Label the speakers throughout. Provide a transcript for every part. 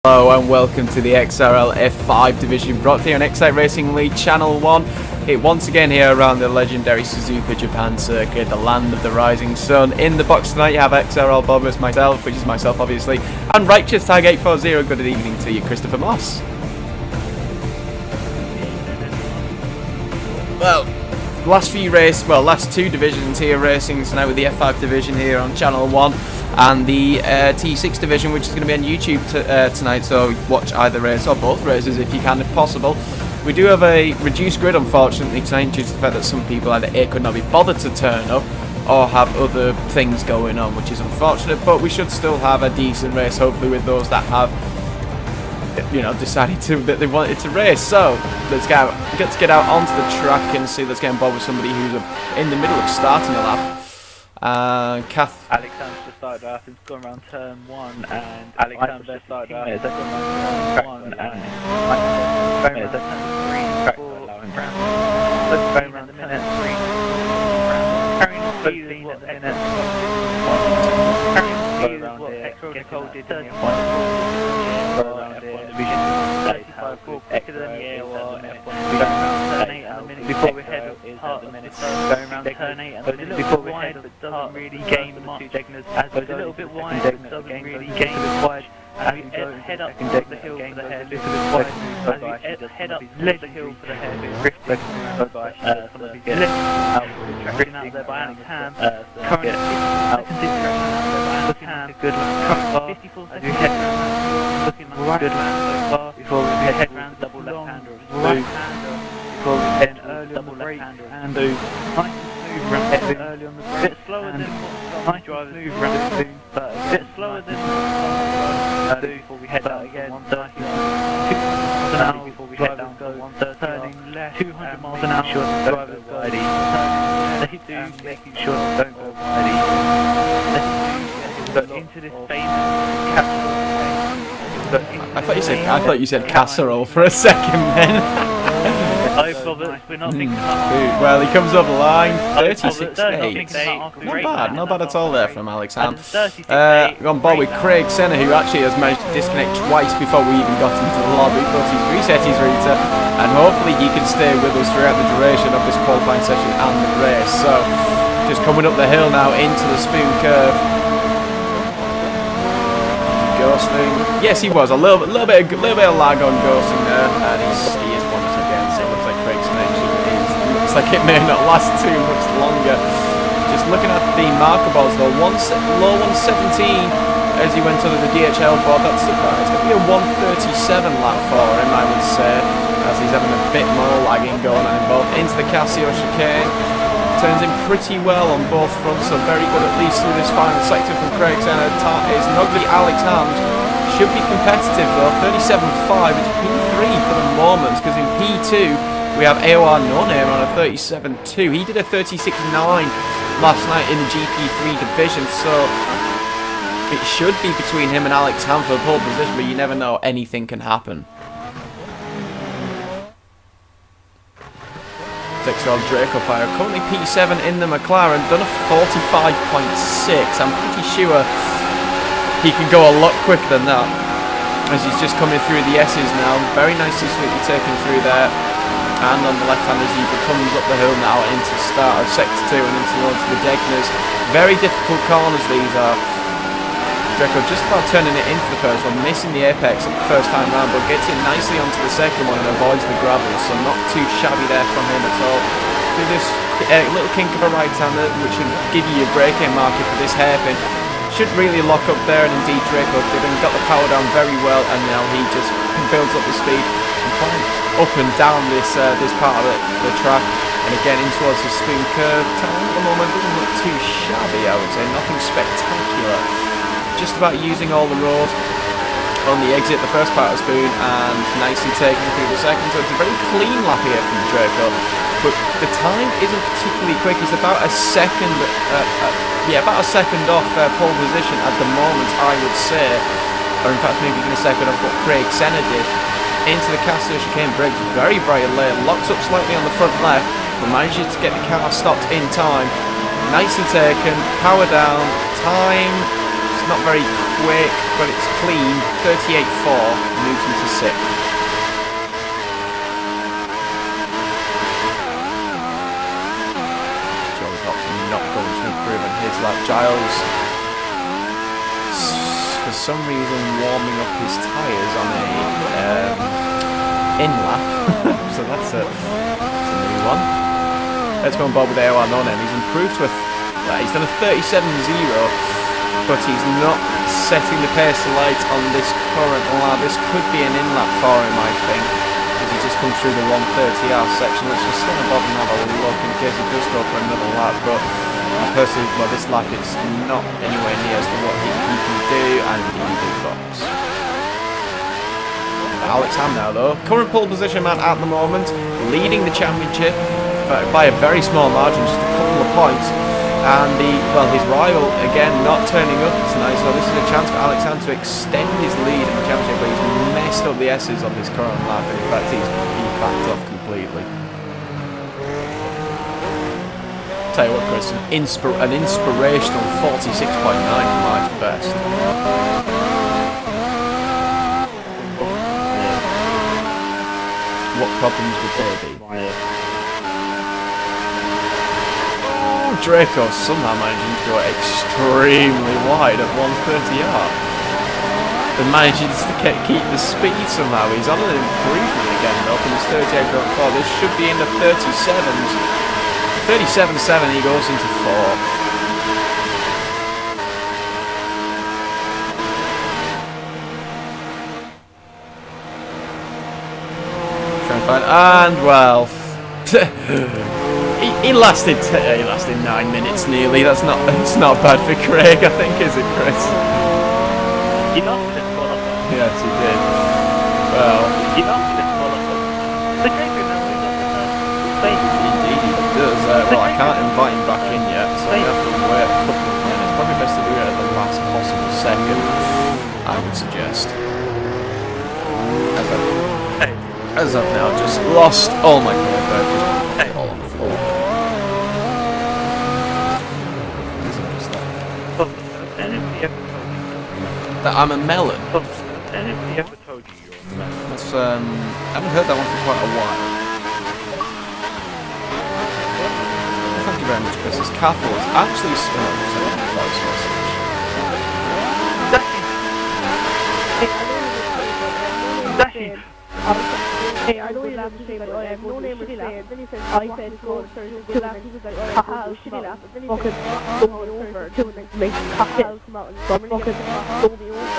Speaker 1: Hello and welcome to the XRL F5 division brought here on XRL Racing League Channel 1. Once again here around the legendary Suzuka Japan circuit, the land of the rising sun. In the box tonight you have XRL Bobbers, myself, which is myself obviously, and Righteous Tag 840. Good evening to you, Christopher Moss. Well, last two divisions here racing tonight with the F5 division here on Channel 1. And the T6 division, which is going to be on YouTube tonight, so watch either race or both races if you can, if possible. We do have a reduced grid, unfortunately, tonight due to the fact that some people either A, could not be bothered to turn up, or have other things going on, which is unfortunate, but we should still have a decent race, hopefully, with those that have, decided that they wanted to race. So, let's get out onto the track and see, let's get involved with somebody who's in the middle of starting a lap.
Speaker 2: Alexander's just started off, it's gone around turn 1, and Alexander's just started off, it's gone around turn 1, and it's at turn 3, allowing Brown. Let's go around the minute, 3, carrying on speed at the minute, carrying on speed is what XRL Nicole did in the F1 division, 35 quicker than the AOR F1 division, turn 8 at the minute, before we head up part of the going around turn 8 and a little bit wide, but doesn't really gain much, as it's a little bit wide, but doesn't really gain wide. As we head up the hill for the hairpin, as we head up the hill for the hairpin, some of these left out there by Alex Ham, currently looking at a good lap, 54 seconds, looking like a good lap so far, before we head round double left-hander, right-hander, before we head early on the brake, and nice and smooth round early on the brake, a bit slower than nice drivers move round the but a bit slower than before we head down again, 130 miles an hour before we head down to 130, turning left 200 miles an hour, sure drivers go ready, they do making sure they don't go ready, but into this famous capsule.
Speaker 1: I thought you said casserole for a second then.
Speaker 2: We're not thinking about
Speaker 1: food. Well, he comes over the line, 36.8. Not bad at all there from Alex Ham. On board with Craig Senna, who actually has managed to disconnect twice before we even got into the lobby, but he's reset his router, and hopefully he can stay with us throughout the duration of this qualifying session and the race. So, just coming up the hill now into the spoon curve. Ghosting. Yes, he was a little bit of lag on ghosting there, and he is once again. So it looks like Craig's connection looks like it may not last too much longer. Just looking at the marker balls though, low 117 as he went under the DHL board. It's going to be a 137 lap for him, I would say, as he's having a bit more lagging going on involved. Into the Casio chicane. Turns in pretty well on both fronts, so very good at least through this final sector from Craig Senna. Is Nugly Alex Hams should be competitive though, 37.5, it's P3 for the moment, because in P2 we have AOR No Name on a 37.2. He did a 36.9 last night in the GP3 division, so it should be between him and Alex Ham for the pole position, but you never know, anything can happen. XRL Draco Fire, currently P7 in the McLaren, done a 45.6. I'm pretty sure he can go a lot quicker than that, as he's just coming through the S's now. Very nicely, sweetly taken through there, and on the left hand as he comes up the hill now into the start of sector 2 and into the Degners. Very difficult corners these are. Draco just about turning it into the first one, missing the apex at the first time round, but gets it nicely onto the second one and avoids the gravel, so not too shabby there from him at all. Through this little kink of a right-hander, which should give you your braking marker for this hairpin, should really lock up there, and indeed Draco did, and got the power down very well, and now he just builds up the speed and climbs up and down this part of the track, and again in towards the spoon curve. Time at the moment doesn't look too shabby, I would say, nothing spectacular. Just about using all the road on the exit, the first part of Spoon, and nicely taken through the second, so it's a very clean lap here from Draco, but the time isn't particularly quick. He's about a second off pole position at the moment, I would say, or in fact maybe even a second off what Craig Senna did. Into the Castle chicane, brakes very late, locks up slightly on the front left, but manages to get the car stopped in time. Nicely taken, power down, time not very quick, but it's clean. 38.4, moves him to 6th. Jolly Pop not going to improve on his lap. Giles, for some reason, warming up his tyres on a in lap. So that's a new one. Let's go on board with AOR No-Name. He's improved to he's done a 37.0, but he's not setting the pace light on this current lap. This could be an in-lap for him, I think, as he just comes through the 130R section. Let's just stand above and have a look in case he does go for another lap, but personally, well, this lap is not anywhere near as to what he can do, and he big box. Alex Ham now, though. Current pole position man at the moment, leading the championship by a very small margin, just a couple of points. And his rival, again, not turning up tonight, so this is a chance for Alex Ham to extend his lead in the championship, but he's messed up the S's on this current lap, and in fact, he's backed off completely. Tell you what, Chris, an inspirational 46.9 from life's best. What problems would there be? Draco somehow managing to go extremely wide at 130R. And manages to keep the speed somehow. He's on an improvement again though from his 38.4. This should be in the 37s. 37.7, he goes into 4th. Try and find, and well, he lasted 9 minutes nearly. It's not bad for Craig, I think, is it, Chris?
Speaker 2: He lost it for us.
Speaker 1: Yes, he did. Well,
Speaker 2: he lost it for us. The Craig remembers that.
Speaker 1: Indeed he does. Well, I can't invite him back in yet, so we have to wait a couple of minutes. Probably best to do it at the last possible second, I would suggest. As I've now just lost all my credit, all on the floor. That I'm a melon. That's I haven't heard that one for quite a while. Thank you very much, Chris. It's Cathal. It's actually
Speaker 3: Hey, I know you laughed to say, but I have no name or saying. Then he said, I said, go to good laugh. He was like, haha, shitty laugh. Then he said, throw me over. To make haha come out and fucking throw me over.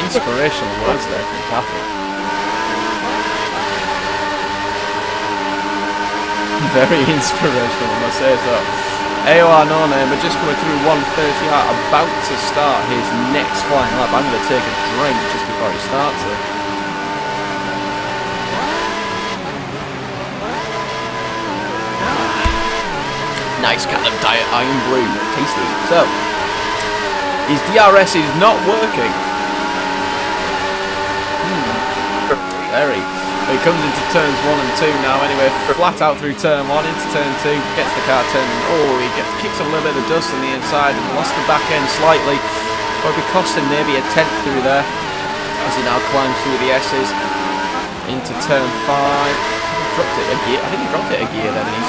Speaker 1: Inspirational words there from Cathal. Very inspirational, I must say so. AOR No-Name are just coming through 130R, about to start his next flying lap. I'm going to take a drink just before he starts it. Nice kind of diet iron brew, tasty. So, his DRS is not working. Very. He comes into turns 1 and 2 now anyway, flat out through turn 1 into turn 2, gets the car turning. Oh, he kicks a little bit of dust on the inside and lost the back end slightly. But it cost him maybe a tenth through there as he now climbs through the S's into turn 5. Dropped it a gear. I think he dropped it a gear then, and he's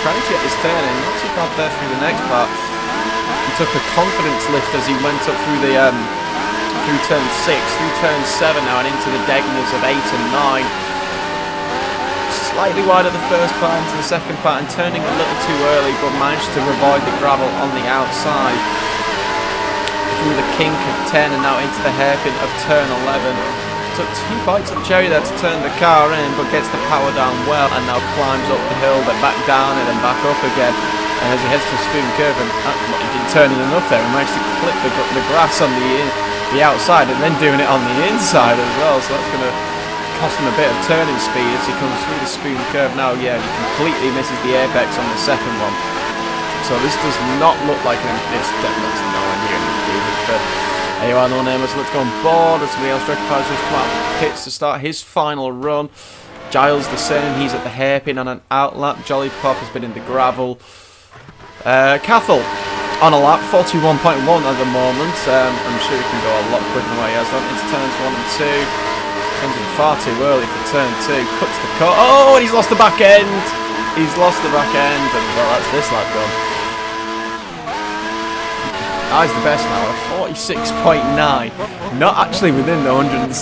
Speaker 1: trying to get this turn in. Not too bad there through the next part. He took a confidence lift as he went up through the through turn 6, through turn 7 now, and into the Degners of 8 and 9. Slightly wide at the first part into the second part, and turning a little too early, but managed to avoid the gravel on the outside. Through the kink of 10 and now into the hairpin of turn 11. Took 2 bites of cherry there to turn the car in, but gets the power down well and now climbs up the hill, then back down it and back up again. And as he heads to a spoon curve, and he didn't turn in enough there, he managed to clip the grass on the outside and then doing it on the inside as well. So that's going to cost him a bit of turning speed as he comes through the spoon curve. Now, yeah, he completely misses the apex on the second one. So this does not look like this definitely nowhere near an improvement for AOR No-Name. So let's go on board as somebody else rectifies just come out of the pits to start his final run. Giles the same, he's at the hairpin on an outlap. Jolly Pop has been in the gravel. Cathal on a lap, 41.1 at the moment. I'm sure he can go a lot quicker than what he has done. Into turns 1 and 2. Turns in far too early for turn 2. Cuts the cut. Oh, and he's lost the back end. He's lost the back end, and well, that's this lap done. He's the best now, a 46.9. Not actually within the 107%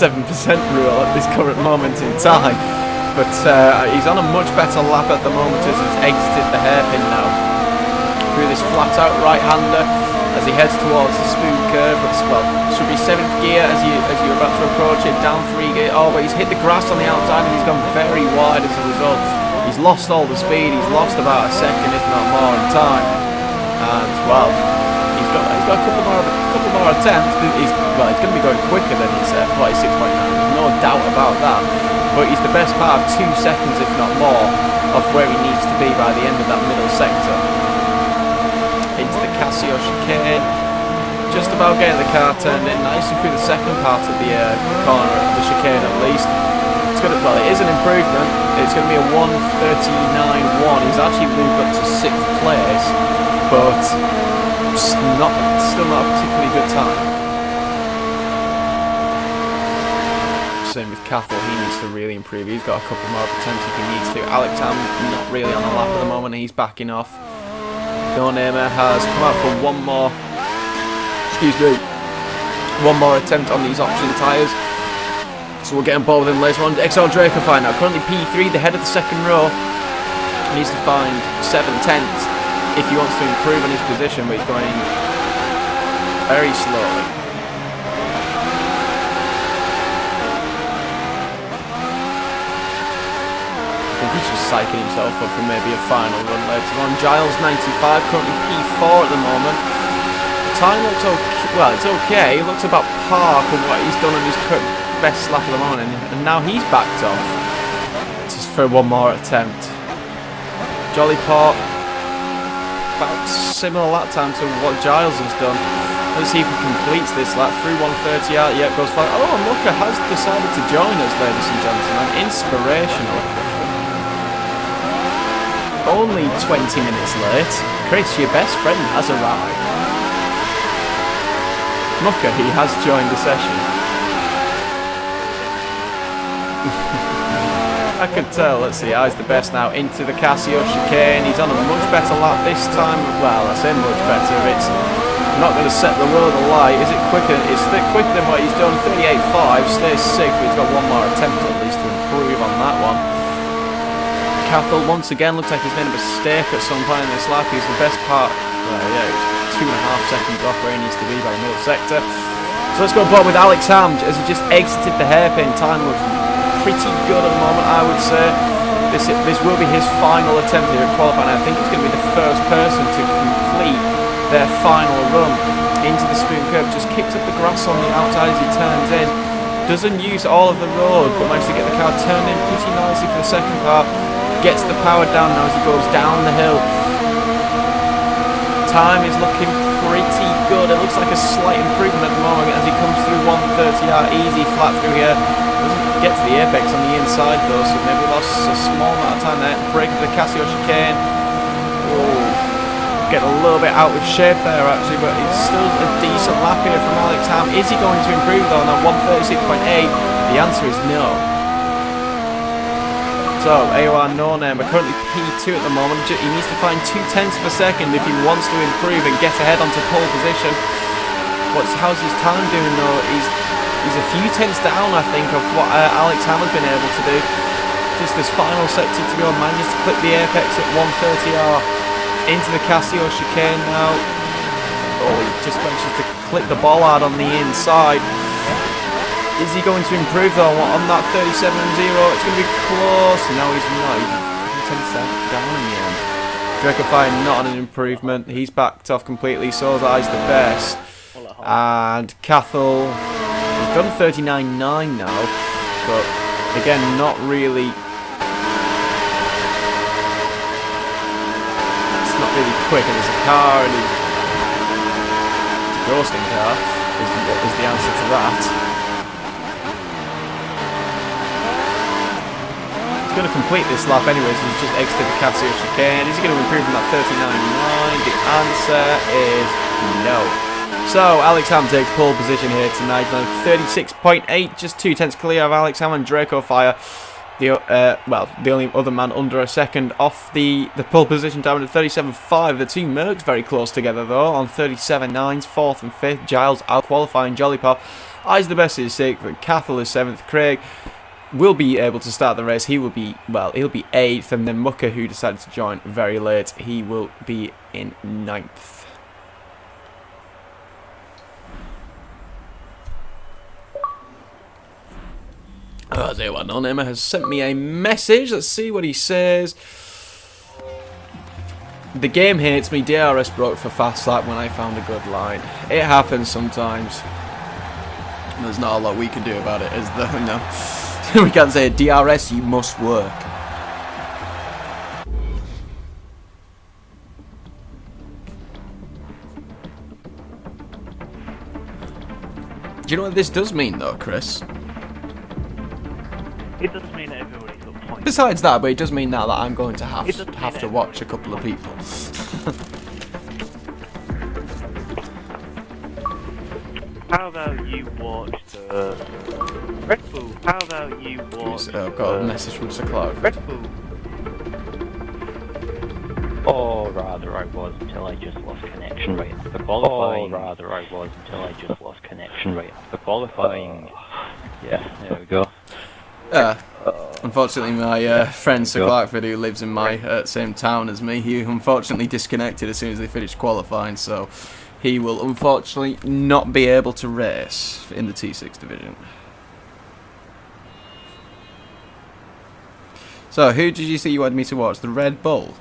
Speaker 1: rule at this current moment in time. But he's on a much better lap at the moment as he's exited the hairpin now. Through this flat-out right-hander as he heads towards the spoon curve. It's, well, should be 7th gear as you're about to approach it. Down 3 gear. Oh, but he's hit the grass on the outside and he's gone very wide as a result. He's lost all the speed. He's lost about a second, if not more, in time. And well, he's got a couple more attempts. He's going to be going quicker than his 46.9. There's no doubt about that. But he's the best part of 2 seconds, if not more, of where he needs to be by the end of that middle sector. Into the Casio chicane, just about getting the car turned in nicely through the second part of the corner of the chicane at least. It's going to, well, it is an improvement. It's going to be a 1:39.1. He's actually moved up to 6th place, but still not a particularly good time. Same with Cathal, he needs to really improve. He's got a couple more attempts if he needs to. Alex Ham not really on the lap at the moment. He's backing off. No Namer has come out for one more attempt on these option tyres. So we'll get involved with him later on. XRL F5 now, currently P3, the head of the second row. He needs to find 7/10 if he wants to improve on his position, but he's going very slowly. I think he's just psyching himself up for maybe a final run later on. Giles 95, currently P4 at the moment. Time looks okay. Well, it's okay. It looks about par for what he's done on his best lap of the morning, and now he's backed off just for one more attempt. Jolly Port, about similar lap time to what Giles has done. Let's see if he completes this lap through 1:30 out. Yeah, goes flat. Oh, and Mucker has decided to join us, ladies and gentlemen. Inspirational. Only 20 minutes late. Chris, your best friend has arrived. Mucker, he has joined the session. I could tell. Let's see, he's the best now into the Casio chicane. He's on a much better lap this time. Well, I say much better. It's not going to set the world alight. Is it quicker? It's quicker than what he's done. 38.5, stays 6th, but he's got one more attempt at least to improve on that one. Cathal once again looks like he's made a mistake at some point in this lap. He's the best part. Well, yeah, he's 2.5 seconds off where he needs to be by the middle sector. So let's go board with Alex Ham as he just exited the hairpin. Time looks pretty good at the moment, I would say. This will be his final attempt here at qualifying. I think he's going to be the first person to complete their final run into the spoon curve. Just kicks up the grass on the outside as he turns in. Doesn't use all of the road, but managed to get the car turned in pretty nicely for the second part. Gets the power down now as he goes down the hill. Time is looking pretty good. It looks like a slight improvement at the moment as he comes through 1:30 easy flat through here. Doesn't get to the apex on the inside though, so maybe lost a small amount of time there. Break of the Casio chicane. Oh, get a little bit out of shape there actually, but it's still a decent lap here from Alex Ham. Is he going to improve though on that 1:36.8? The answer is no. So, AOR No Name, we're currently P2 at the moment. He needs to find 0.2 of a second if he wants to improve and get ahead onto pole position. How's his time doing though? He's a few tenths down, I think, of what Alex Ham has been able to do. Just this final sector to go, manages to clip the apex at 1:30R. Into the Casio chicane now. Oh, he just manages to clip the bollard on the inside. Is he going to improve though on that 37.0? It's going to be close. No, he's not. He's 10 seconds down in the end. Drekify not an improvement. He's backed off completely. So is the best. And Cathal, he's done 39.9 now, but again, not really. It's not really quick. And there's a car, and it's a ghosting car. Is the answer to that. going to complete this lap anyways. He's just exited the Casio chicane. Is he going to improve from that 39.9? The answer is no. So, Alex Ham takes pole position here tonight on 36.8, just 2 tenths clear of Alex Ham and Draco Fire. The only other man under a second off the pole position down at 37.5. The two Mercs very close together though on 37.9s, 4th and 5th. Giles out qualifying. Jolly Pop eyes the best is 6th, but Cathal is 7th. Craig will be able to start the race. He'll be 8th, and then Mucker, who decided to join very late, he will be in 9th. Oh, I'll tell you what, Non-Emma has sent me a message. Let's see what he says. The game hates me. DRS broke for fast lap when I found a good line. It happens sometimes. There's not a lot we can do about it, is there? No. We can't say, DRS, you must work. Do you know what this does mean, though, Chris?
Speaker 2: It doesn't mean that everybody's got points.
Speaker 1: Besides that, but it does mean now that I'm going to have to watch a couple of people.
Speaker 2: How about you watch the Red Bull? How about you watch
Speaker 1: I've got a message from Sir Clark.
Speaker 2: Red Bull?
Speaker 4: Or rather I was until I just lost connection right after qualifying. Or rather I was until I just lost connection right after qualifying. Yeah, there we go.
Speaker 1: Unfortunately, my friend Sir Clarkford, who lives in my same town as me, he unfortunately disconnected as soon as they finished qualifying, so he will unfortunately not be able to race in the T6 division. So, who did you say you wanted me to watch? The Red Bull?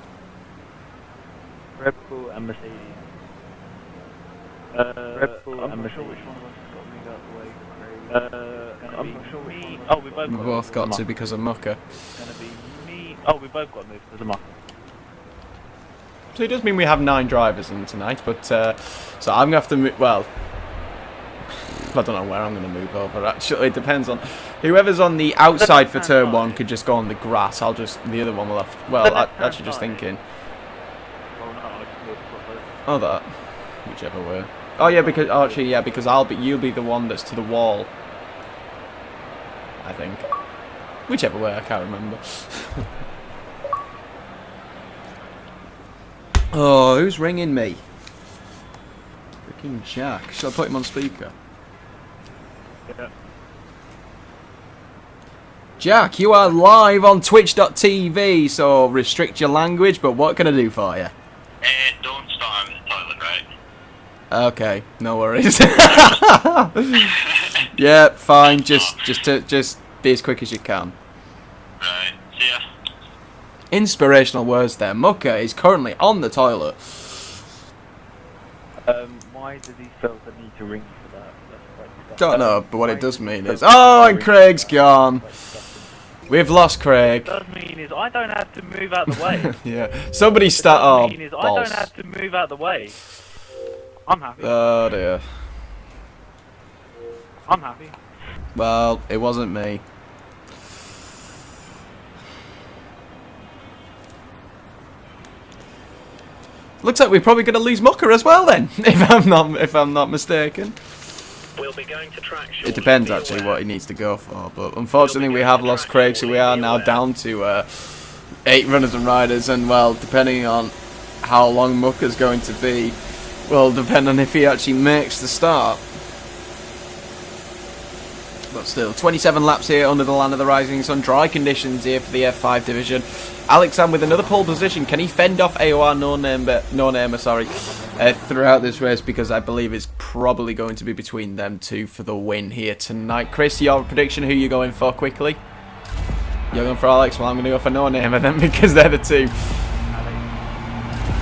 Speaker 2: Red Bull and Mercedes. Red Bull and Mercedes. Which one of us got moved out the way? I'm not sure which one. Oh, we both
Speaker 1: got to because of Mucker.
Speaker 2: It's gonna be me. Oh, we both got moved because of Mucker.
Speaker 1: So it does mean we have 9 drivers in tonight, but so I'm gonna have to move. Well, I don't know where I'm gonna move over. Actually, it depends on whoever's on the outside for turn 1 could just go on the grass. The other one will have. Well, actually, just thinking. Oh, that. Whichever way. Oh yeah, because you'll be the one that's to the wall. I think. Whichever way, I can't remember. Oh, who's ringing me? Freaking Jack. Shall I put him on speaker?
Speaker 2: Yeah.
Speaker 1: Jack, you are live on Twitch.tv, so restrict your language, but what can I do for you?
Speaker 5: Don't start in the toilet, right?
Speaker 1: Okay, no worries. Yeah, fine. Just be as quick as you can.
Speaker 5: Right. See ya.
Speaker 1: Inspirational words there. Mucker is currently on the toilet.
Speaker 2: Why does he feel the need to ring for that?
Speaker 1: Don't know, but what it does mean is, oh, and Craig's gone. We've lost Craig.
Speaker 2: What it does mean is I don't have to move out the way.
Speaker 1: Yeah. Somebody start. Oh,
Speaker 2: What it mean is I don't have to move out the way. I'm happy.
Speaker 1: Oh dear.
Speaker 2: I'm happy.
Speaker 1: Well, it wasn't me. Looks like we're probably going to lose Mucker as well then, if I'm not mistaken.
Speaker 5: We'll be going to track shortly.
Speaker 1: It depends actually what he needs to go for, but unfortunately we have lost Craig, so we are now down to 8 runners and riders, and well, depending on how long Mucker's going to be, will depend on if he actually makes the start. But still, 27 laps here under the land of the rising sun. Dry conditions here for the F5 division. Alex Ham with another pole position. Can he fend off AOR no-namer throughout this race? Because I believe it's probably going to be between them two for the win here tonight. Chris, your prediction, who you going for quickly? You're going for Alex? Well, I'm going to go for no-namer then, because they're the two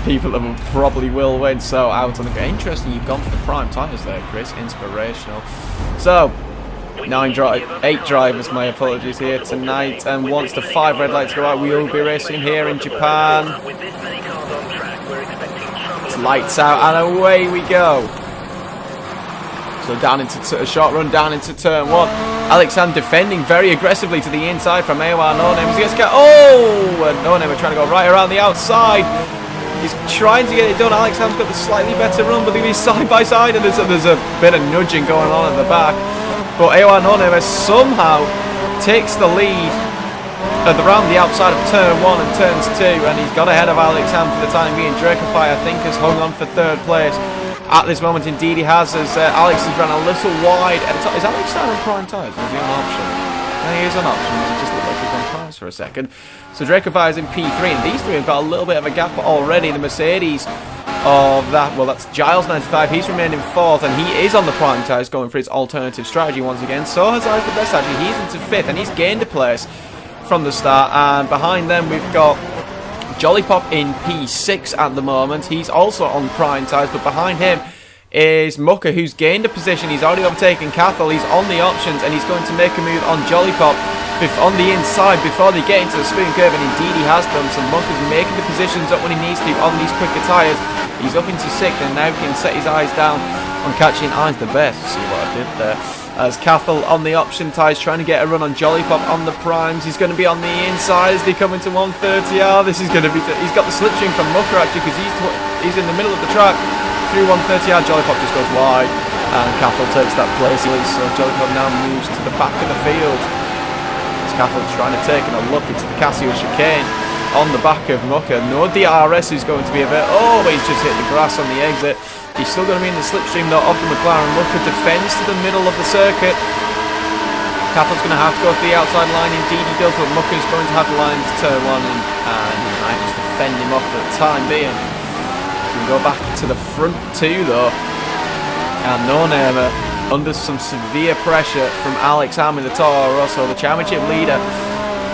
Speaker 1: people that will probably will win. So out on the grid. Interesting, you've gone for the prime tyres there, Chris. Inspirational. So 8 drivers, my apologies, here tonight, and once the 5 red lights go out, we will be racing here in Japan. It's lights out and away we go. So down into a short run down into turn 1. Alex Sam defending very aggressively to the inside from AOR No Name. And No Name are trying to go right around the outside. He's trying to get it done. Alex Sam's got the slightly better run, but they're side by side, and there's a bit of nudging going on at the back. But AOR No Name somehow takes the lead around the outside of turn 1 and turns 2, and he's got ahead of Alex Ham for the time being. Dracofy, I think, has hung on for 3rd place. At this moment, indeed, he has, as Alex has run a little wide. Is Alex Sam on prime tyres, or is he on option? No, he is on options. It just looked like he was on primes for a second. So Dracofy is in P3, and these three have got a little bit of a gap already. The Mercedes of that, well, that's Giles 95. He's remained in 4th, and he is on the prime tyres going for his alternative strategy once again. So has Ice the Best, actually. He's into 5th, and he's gained a place from the start. And behind them, we've got Jollipop in P6 at the moment. He's also on prime tyres, but behind him is Mucker, who's gained a position. He's already overtaken Cathal. He's on the options, and he's going to make a move on Jollipop on the inside before they get into the spoon curve, and indeed he has done. So Mucker's making the positions up when he needs to on these quicker tyres. He's up into 6th, and now can set his eyes down on catching Eyes the Best. See what I did there. As Cathal on the option tyres, trying to get a run on Jollipop on the primes. He's going to be on the inside as they come into 130R. This is going to be... He's got the slipstream from Mucker, actually, because he's in the middle of the track. Through 130R, Jollipop just goes wide, and Cathal takes that place. So Jollipop now moves to the back of the field. As Cathal's trying to take a look into the Casio chicane on the back of Mucker. No DRS is going to be a bit... Oh, but he's just hit the grass on the exit. He's still going to be in the slipstream though of the McLaren. Mucker defends to the middle of the circuit. Cathal's going to have to go to the outside line. Indeed he does, but Mucker's going to have the line to turn 1, and he might just defend him off for the time being. We can go back to the front 2 though. And No Name under some severe pressure from Alex Ham in the Toro Rosso, the championship leader,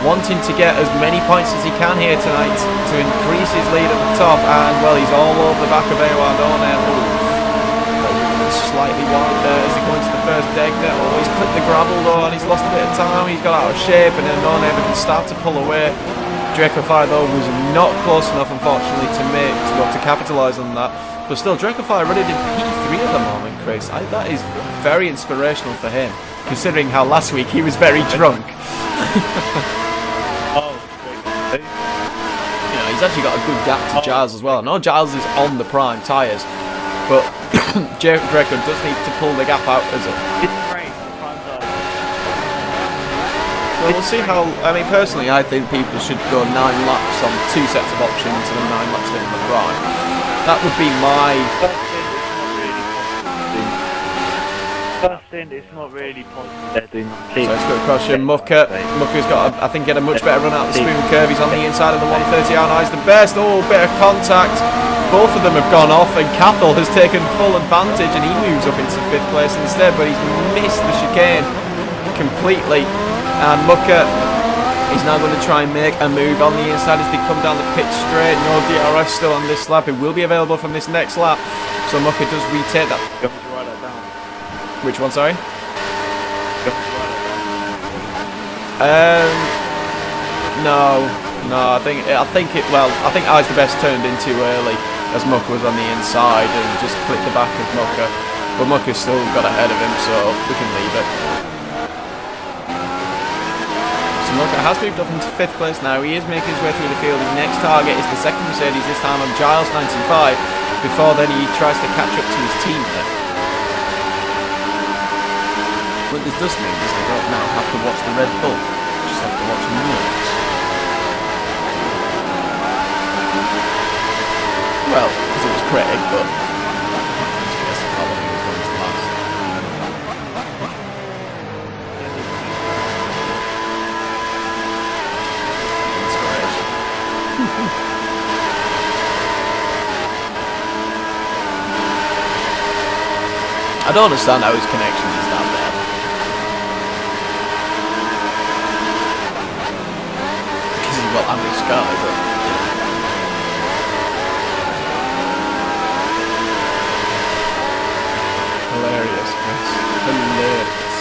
Speaker 1: wanting to get as many points as he can here tonight to increase his lead at the top. And well, he's all over the back of AOR No Name. Slightly wide there as they go into the first deck there. Oh, he's clipped the gravel though, and he's lost a bit of time. He's got out of shape, and then No Name can start to pull away. Dracofy though was not close enough, unfortunately, to capitalise on that. But still, Dracofy running in P3 at the moment, Chris. That is very inspirational for him, considering how last week he was very drunk. You know, he's actually got a good gap to Giles as well. I know Giles is on the prime tyres, but Draco does need to pull the gap out as a... Well, we'll see how... I mean, personally, I think people should go 9 laps on 2 sets of options and 9 laps in the prime. That would be my...
Speaker 2: First thing, it's not really positive.
Speaker 1: So let's go across here. Mucker's got, I think, get a much better run out of the spoon curve. He's on the inside of the 130R. Eyes the Best. Oh, bit of contact. Both of them have gone off, and Cathal has taken full advantage, and he moves up into 5th place instead, but he's missed the chicane completely. And Mucker is now going to try and make a move on the inside as they come down the pit straight. No DRS still on this lap. It will be available from this next lap. So Mucker does retake that. Which one, sorry? No, I think Eyes the Best turned in too early as Mucker was on the inside and just clipped the back of Mucker. But Mucker's still got ahead of him, so we can leave it. So Mucker has moved up into 5th place now. He is making his way through the field. His next target is the second Mercedes, this time on Giles 95. Before then he tries to catch up to his teammate. What this does mean is they don't now have to watch the Red Bull, they just have to watch Norris. Well, because it was Craig, but it's just how long he was going to last. Inspiration. I don't understand how his connection is that bad. Because he's got Andy Sky, but... Hilarious, Chris. Hilarious.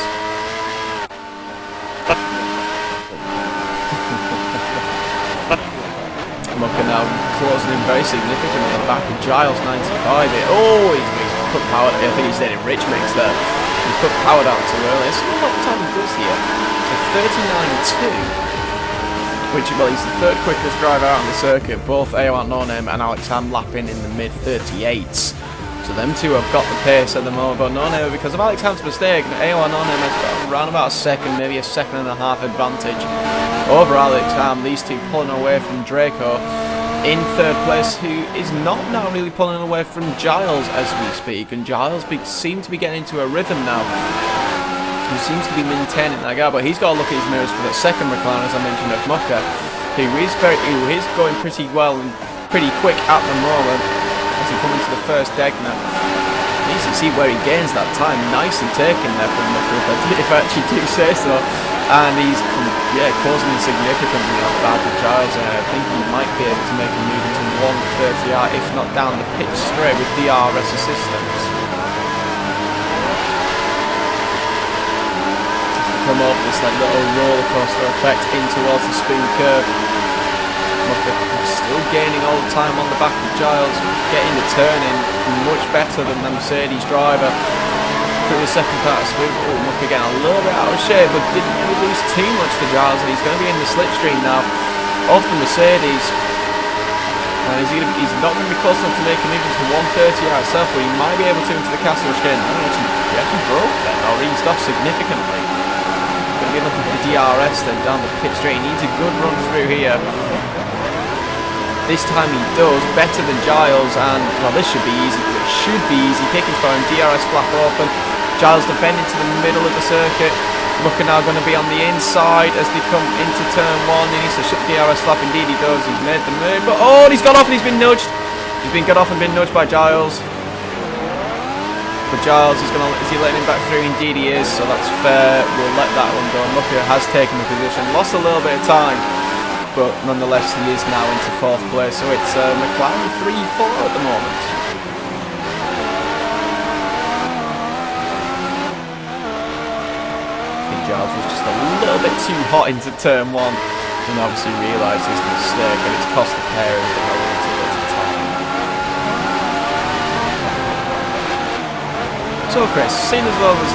Speaker 1: Mucker now closing in very significantly on the back of Giles 95 here. Oh, he's put power. I think he said in Rich mix there. He's put power down too early. Let's see what time he does here. So 39.2, which, well, he's the third quickest driver out on the circuit. Both AO No Name and Alex Ham lapping in the mid 38s. So them two have got the pace at the moment, but No Name, because of Alex Ham's mistake, AO No Name has got around about a second, maybe a second and a half advantage over Alex Ham. These two pulling away from Draco in third place, who is not now really pulling away from Giles as we speak, and Giles seems to be getting into a rhythm now. He seems to be maintaining that gap, but he's got to look at his mirrors for that second McLaren, as I mentioned, of Mucker, who is going pretty well and pretty quick at the moment as he comes into the first Degner. Needs to see where he gains that time. Nicely taken there from Mucker, if I actually do say so. And he's causing significantly on the back of Giles, and I think he might be able to make a move into 130R, if not down the pitch straight with DRS assistance. Come over this little roller coaster effect in towards the speed curve. Mucker still gaining all the time on the back of Giles, getting the turn in much better than the Mercedes driver through the second part of speed. Oh, Mucker getting a little bit out of shape, but didn't really lose too much to Giles, and he's going to be in the slipstream now of the Mercedes. And he's not going to be close enough to make a move into 130 itself, but he might be able to into the castle chicane. I don't know, he actually broke then, or eased off significantly. Going to be looking for the DRS then down the pit straight. He needs a good run through here. This time he does, better than Giles, and well, this should be easy. It should be easy. Picking for him, DRS flap open. Giles defending to the middle of the circuit. Mucker now going to be on the inside as they come into turn one. He needs to shut the DRS flap. Indeed he does. He's made the move, but oh, he's got off and he's been nudged. He's been got off and been nudged by Giles. But Giles is he letting him back through? Indeed he is. So that's fair. We'll let that one go. Mucker has taken the position. Lost a little bit of time, but nonetheless he is now into fourth place. So it's McLaren 3-4 at the moment. Giles was just a little bit too hot into turn one, and obviously realised his mistake, and it's cost the pair of a little bit of time. So Chris, seeing as though there's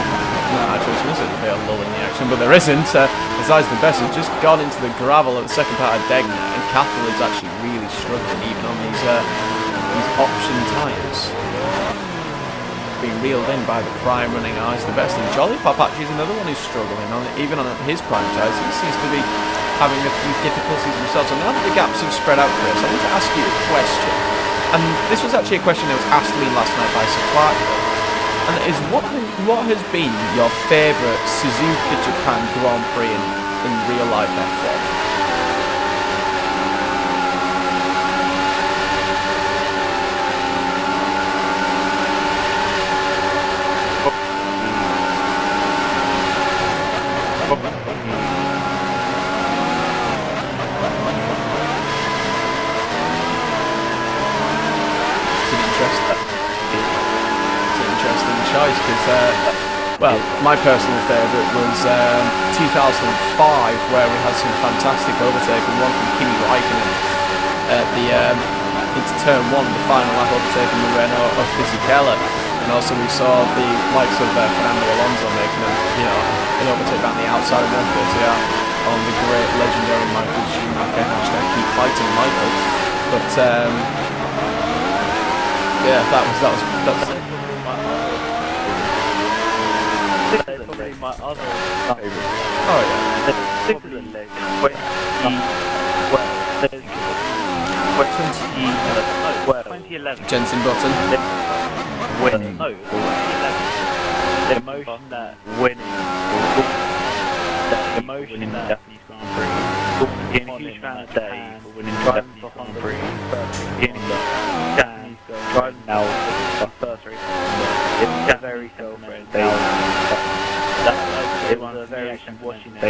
Speaker 1: actually I was going to say there'd be a lull in the action, but there isn't. Besides the best has just gone into the gravel at the second part of Degner, and Cathal is actually really struggling even on these option tyres. Being reeled in by the prime running eyes the best, and Jolly Pop actually is another one who's struggling even on his prime tyres. He seems to be having a few difficulties himself. So now that the gaps have spread out, Chris, I want to ask you a question, and this was actually a question that was asked to me last night by Supply, and it is what has been your favourite Suzuka Japan Grand Prix in real life F1? Well, my personal favourite was 2005, where we had some fantastic overtaking, one from Kimi Räikkönen at the into turn one, the final lap overtaking the Renault of Fisichella, and also we saw the likes of Fernando Alonso making an overtake around the outside of 130R on the great legendary Michael Schumacher. #keep fighting Michael. But yeah, that was
Speaker 2: probably my other favourite.
Speaker 1: Oh yeah.
Speaker 2: This is a leg. Well, 2011.
Speaker 1: Jensen Button.
Speaker 2: Winning. No, 2011. The emotion that winning. The emotion in that Japanese Grand Prix. Being a huge fan of Japan, winning Japanese Grand Prix. Being a Japanese driving now the first race. It's a very sentimental. It was a very actually watching it.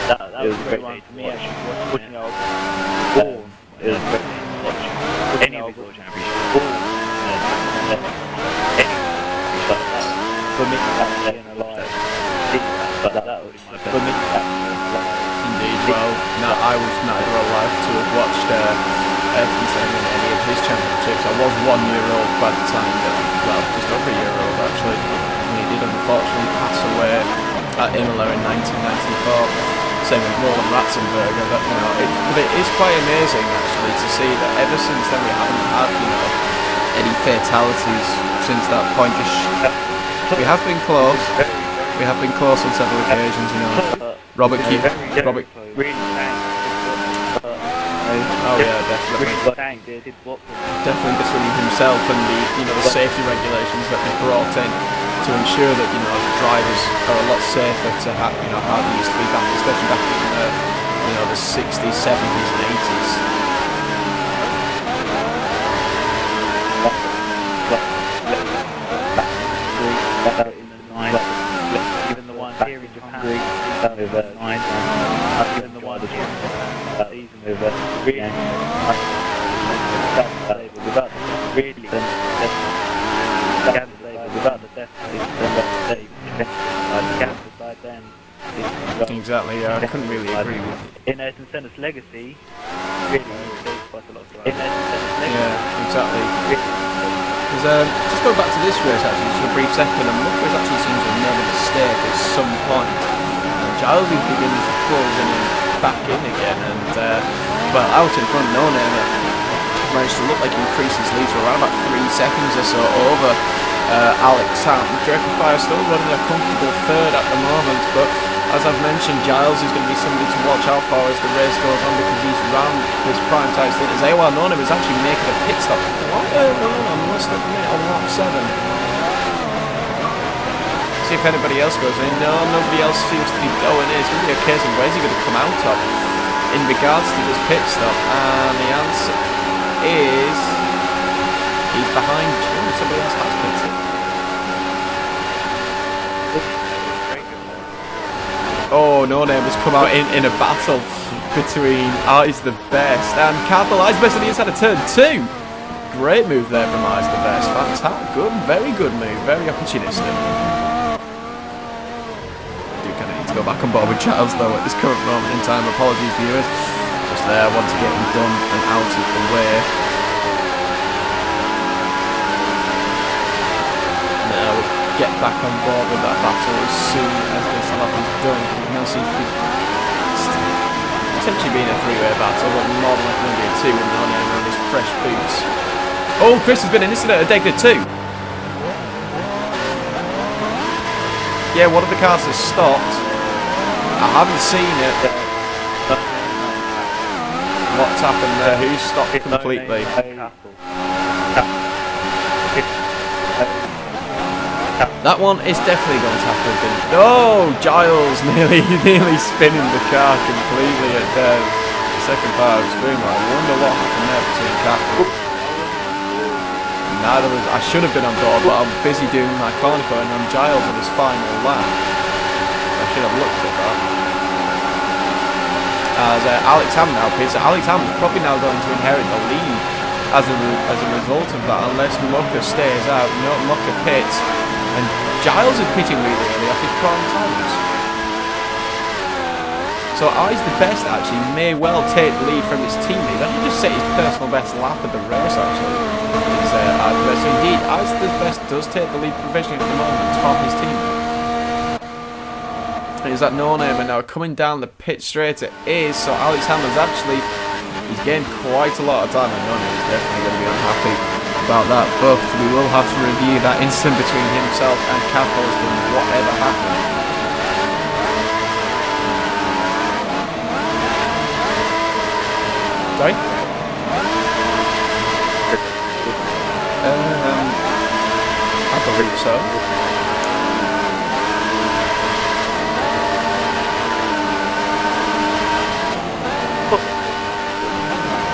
Speaker 2: That was a great day to me actually watching it. It was a great day to watch any of his World Championships. For me, that's staying alive. That was for me.
Speaker 1: Indeed. Well, no, I was neither alive to have watched Ayrton Senna in any of his championships. I was 1 year old by the time that, well, just over a year old actually, when he did unfortunately pass away at Imola in 1994. Same with Roland Ratzenberger, but it is quite amazing actually to see that ever since then we haven't had any fatalities since that point. We have been close. We have been close on several occasions, Robert. Oh yeah, definitely. Definitely between himself and the safety regulations that they brought in to ensure that drivers are a lot safer to have how they used to be back, especially back in the 60s, 70s, and 80s.
Speaker 2: Even the one here in Japan over 9, even the one here season over really without the death then.
Speaker 1: Exactly, yeah, I couldn't really agree with you.
Speaker 2: In Ayrton Senna's legacy, really there's quite a lot of
Speaker 1: yeah, exactly. Just going back to this race actually, just for a brief second, Muckers actually seems to have made a mistake at some point. Giles is beginning to close in and back in again, and out in front, No Name managed to look like increase his lead to around about 3 seconds or so over Alex Ham. Fire still running a comfortable third at the moment, but as I've mentioned, Giles is going to be somebody to watch out for as the race goes on, because he's round this prime time stint as Ewa Nonham is actually making a pit stop quite early on, almost at the minute on lap 7. See if anybody else goes in. No, nobody else seems to be going in. It's going to be a case of where's he going to come out of in regards to this pit stop, and the answer is he's behind Jim. Somebody else has pitted. Oh, No Name has come out in a battle between Eyes the Best and Careful Eyes the Best, and he's had a turn 2. Great move there from Eyes the Best. Fantastic, good, very good move, very opportunistic. Do kind of need to go back on board with Charles though at this current moment in time. Apologies, viewers. Just there, I want to get him done and out of the way. Get back on board with that battle as soon as this lap is done. It now seems to be potentially being a 3-way battle, but more than likely going to be a 2 with No Name on his fresh boots. Oh, Chris has been an incident at Degner too. Yeah, one of the cars has stopped. I haven't seen it. What's happened there? Who's stopped completely? That one is definitely going to have to have been... Oh, Giles nearly spinning the car completely at the second part of spring. I wonder what happened there between Capital. I should have been on board, but I'm busy doing my corner cutting on Giles on his final lap. I should have looked at that. As Alex Ham now pits. Alex Ham is probably now going to inherit the lead as a result of that, unless Mucker stays out. No, Mucker pits. And Giles is pitting really early off his prime times. So Eyes the Best actually may well take the lead from his teammate. That should just set his personal best lap of the race actually. Eyes the Best. So indeed, Eyes the Best does take the lead provisionally at the moment from his teammate. And is that No Name, and now coming down the pit straight it is. So Alex Hammer's actually, he's gained quite a lot of time, and No Name is definitely going to be unhappy about that, but we will have to review that incident between himself and Capo as to whatever happened. Sorry? I believe so.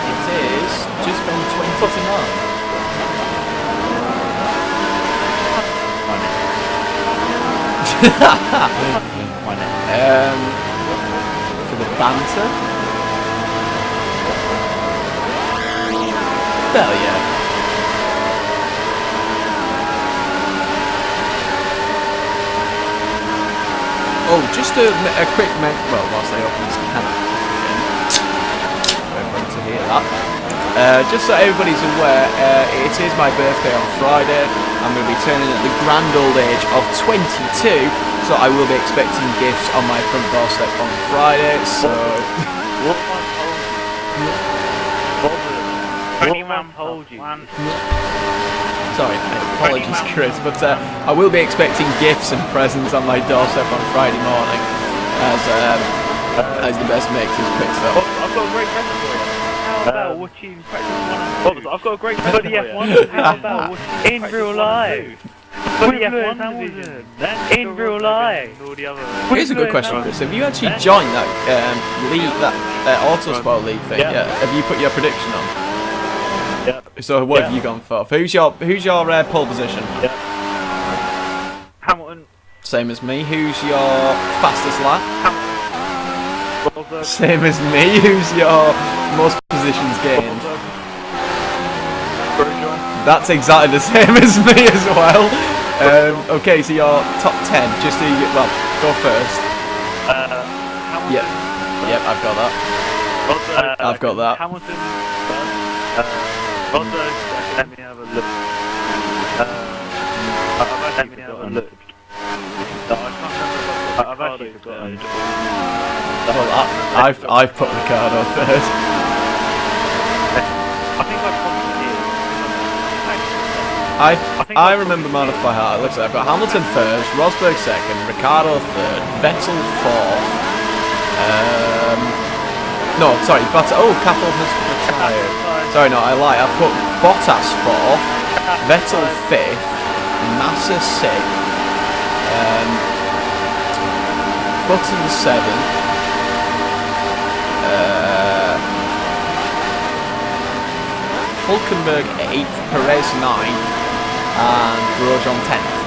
Speaker 1: It is just gone 20 to 9. For the banter? Hell yeah. Oh, just a quick whilst I open this can again. We're going to hear that. Just so everybody's aware, it is my birthday on Friday. I'm going to be turning at the grand old age of 22, so I will be expecting gifts on my front doorstep on Friday. So,
Speaker 2: Anyone told you?
Speaker 1: sorry, apologies, Chris, but I will be expecting gifts and presents on my doorstep on Friday morning, as the best mate is picked up.
Speaker 2: I've got a great present for you. How about watching practice 1? I've got a great present for you. How about watching in real life? In real life.
Speaker 1: Here's a good question, Chris. Have you actually joined that league, that Autosport league thing? Yeah. Have you put your prediction on?
Speaker 2: Yeah.
Speaker 1: So what have you gone for? Who's your pole position?
Speaker 2: Yeah. Hamilton.
Speaker 1: Same as me. Who's your fastest lap?
Speaker 2: Rosberg.
Speaker 1: Same as me. Who's your most positions gained? That's exactly the same as me as well. Okay, so your top 10. Just so you go first.
Speaker 2: Hamilton.
Speaker 1: Yep, I've got that.
Speaker 2: Rosberg.
Speaker 1: I've got that.
Speaker 2: Hamilton. Rosberg. Let me have a look. Let me have a look. No, I can't remember. I've actually forgotten.
Speaker 1: Well, I've put Ricciardo third.
Speaker 2: I think I probably did.
Speaker 1: I remember mine off by heart. It looks like I've got Hamilton first, Rosberg second, Ricciardo third, Vettel fourth. No, sorry, Cathal has retired. Sorry, no, I lie. I've put Bottas fourth, Vettel fifth, Massa sixth, Button seventh. Hulkenberg 8th, Perez 9th, and Grosjean 10th.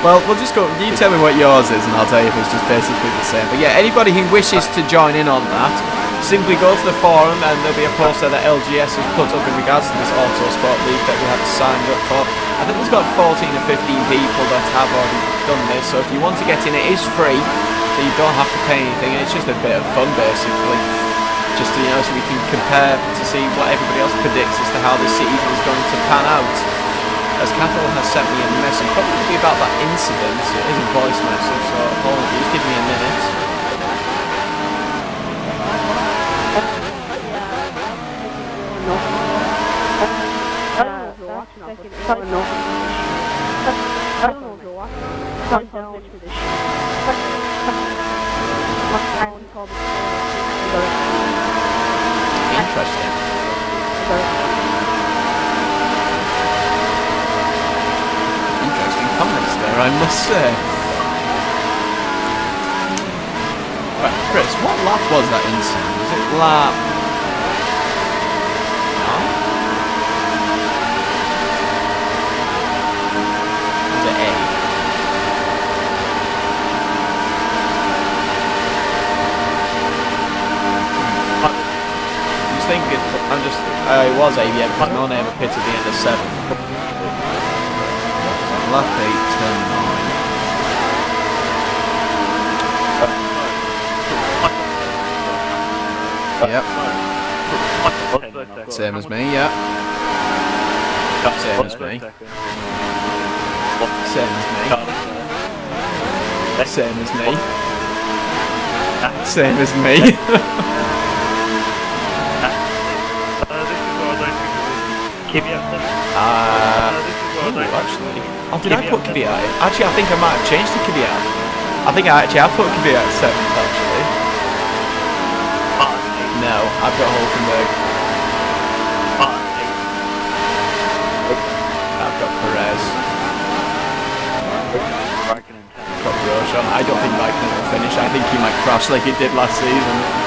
Speaker 1: Well, we'll just go. You tell me what yours is, and I'll tell you if it's just basically the same. But yeah, anybody who wishes to join in on that, simply go to the forum, and there'll be a poster that LGS has put up in regards to this Autosport League that we have signed up for. I think there's about 14 or 15 people that have already done this, so if you want to get in, it is free, so you don't have to pay anything, and it's just a bit of fun basically, just to, so we can compare to see what everybody else predicts as to how this season is going to pan out. As Cathal has sent me a message, probably about that incident. It is a voice message, so apologies, give me a minute. Interesting. Interesting comments there, I must say. Right, Chris, what lap was that incident? Was it lap... Thinking, it was 8, yeah, because no name pit at the end of 7. Lap 8, turn 9. Yep. Same as me, yeah. Same as me. Same as me. Same as me. Same as me. Actually. Oh, did I put Kvyat? Actually, I think I might have changed to Kvyat. I think I actually have put Kvyat at 7th, actually. No, I've got Hulkenberg. I've got Perez. I've got Grosjean. I don't think Raikkonen will finish. I think he might crash like he did last season.